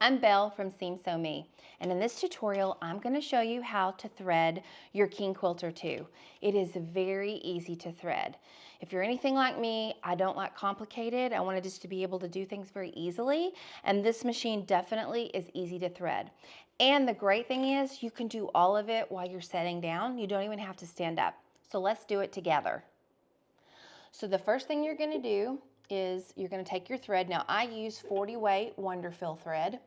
I'm Belle from Seam Sew Me, and in this tutorial I'm going to show you how to thread your King Quilter 2. It is very easy to thread. If you're anything like me, I don't like complicated. I wanted just to be able to do things very easily, and this machine definitely is easy to thread. And the great thing is you can do all of it while you're sitting down. You don't even have to stand up. So let's do it together. So the first thing you're going to do is you're going to take your thread. Now I use 40 weight Wonderfill thread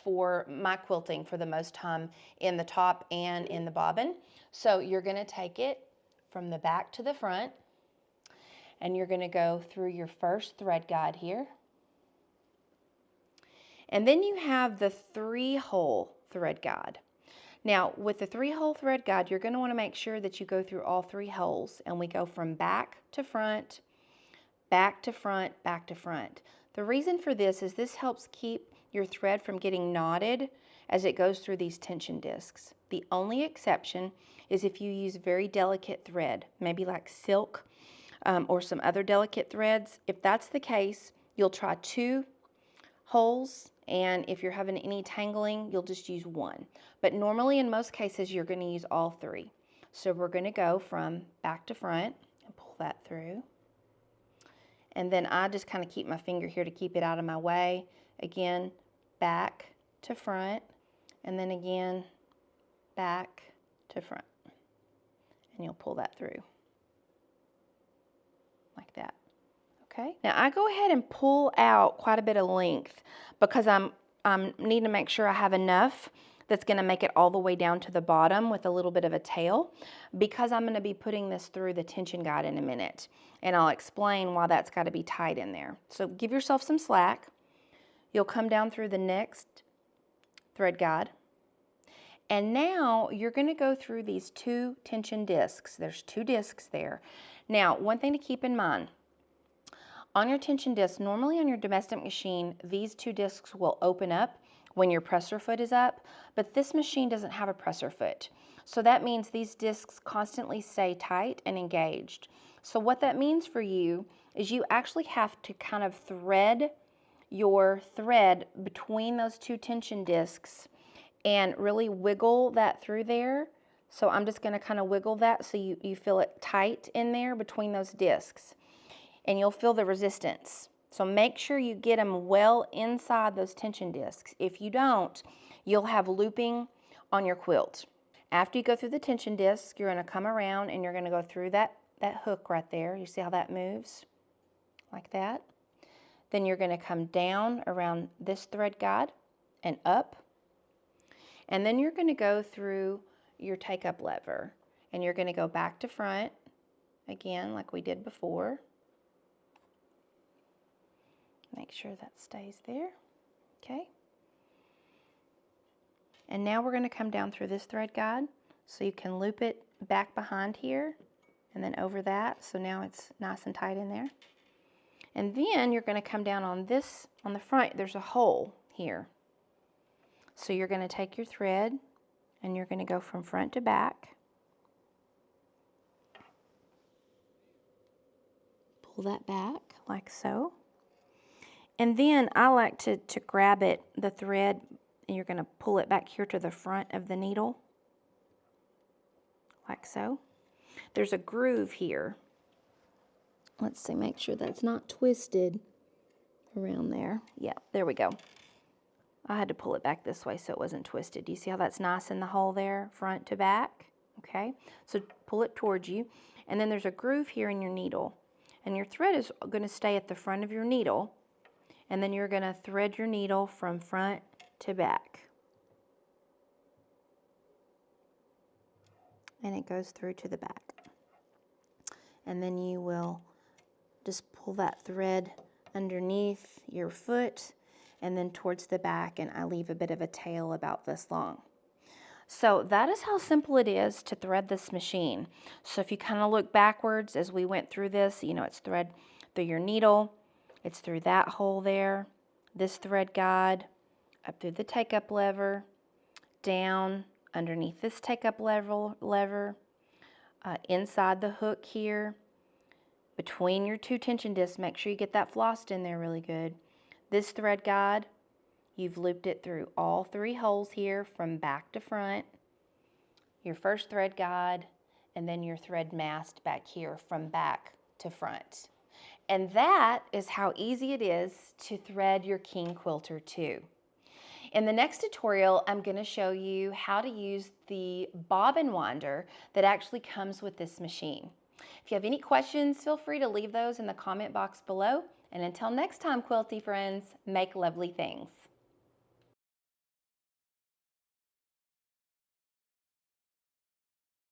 for my quilting for the most time in the top and in the bobbin. So you're going to take it from the back to the front, and you're going to go through your first thread guide here. And then you have the 3-hole thread guide. Now with the 3-hole thread guide, you're going to want to make sure that you go through all 3 holes, and we go from back to front, back to front, back to front. The reason for this is this helps keep your thread from getting knotted as it goes through these tension discs. The only exception is if you use very delicate thread, maybe like silk or some other delicate threads. If that's the case, you'll try 2 holes, and if you're having any tangling, you'll just use 1. But normally in most cases, you're going to use all 3. So we're going to go from back to front and pull that through. And then I just kind of keep my finger here to keep it out of my way. Again, back to front, and then again, back to front. And you'll pull that through like that. Okay. Now I go ahead and pull out quite a bit of length because I'm needing to make sure I have enough that's going to make it all the way down to the bottom with a little bit of a tail, because I'm going to be putting this through the tension guide in a minute, and I'll explain why that's got to be tight in there. So give yourself some slack. You'll come down through the next thread guide, and now you're going to go through these 2 tension discs. There's 2 discs there. Now one thing to keep in mind, on your tension disc, normally on your domestic machine, these 2 discs will open up when your presser foot is up, but this machine doesn't have a presser foot. So that means these discs constantly stay tight and engaged. So what that means for you is you actually have to kind of thread your thread between those 2 tension discs and really wiggle that through there. So I'm just going to kind of wiggle that so you feel it tight in there between those discs, and you'll feel the resistance. So make sure you get them well inside those tension discs. If you don't, you'll have looping on your quilt. After you go through the tension disc, you're going to come around and you're going to go through that hook right there. You see how that moves? Like that. Then you're going to come down around this thread guide and up. And then you're going to go through your take-up lever. And you're going to go back to front, again, like we did before. Make sure that stays there. Okay. And now we're going to come down through this thread guide, so you can loop it back behind here and then over that, so now it's nice and tight in there. And then you're going to come down on this, on the front, there's a hole here. So you're going to take your thread and you're going to go from front to back. Pull that back like so. And then I like to grab it, the thread, and you're going to pull it back here to the front of the needle, like so. There's a groove here. Let's see, make sure that's not twisted around there. Yeah, there we go. I had to pull it back this way so it wasn't twisted. Do you see how that's nice in the hole there, front to back? Okay, so pull it towards you. And then there's a groove here in your needle. And your thread is going to stay at the front of your needle. And then you're going to thread your needle from front to back. And it goes through to the back. And then you will just pull that thread underneath your foot and then towards the back, and I leave a bit of a tail about this long. So that is how simple it is to thread this machine. So if you kind of look backwards as we went through this, you know, it's thread through your needle, it's through that hole there, this thread guide, up through the take-up lever, down underneath this take-up lever, inside the hook here, between your 2 tension discs. Make sure you get that flossed in there really good. This thread guide, You've looped it through all 3 holes here from back to front, your first thread guide, and then your thread mast back here from back to front. And that is how easy it is to thread your King Quilter too. In the next tutorial, I'm going to show you how to use the bobbin winder that actually comes with this machine. If you have any questions, feel free to leave those in the comment box below. And until next time, quilty friends, make lovely things.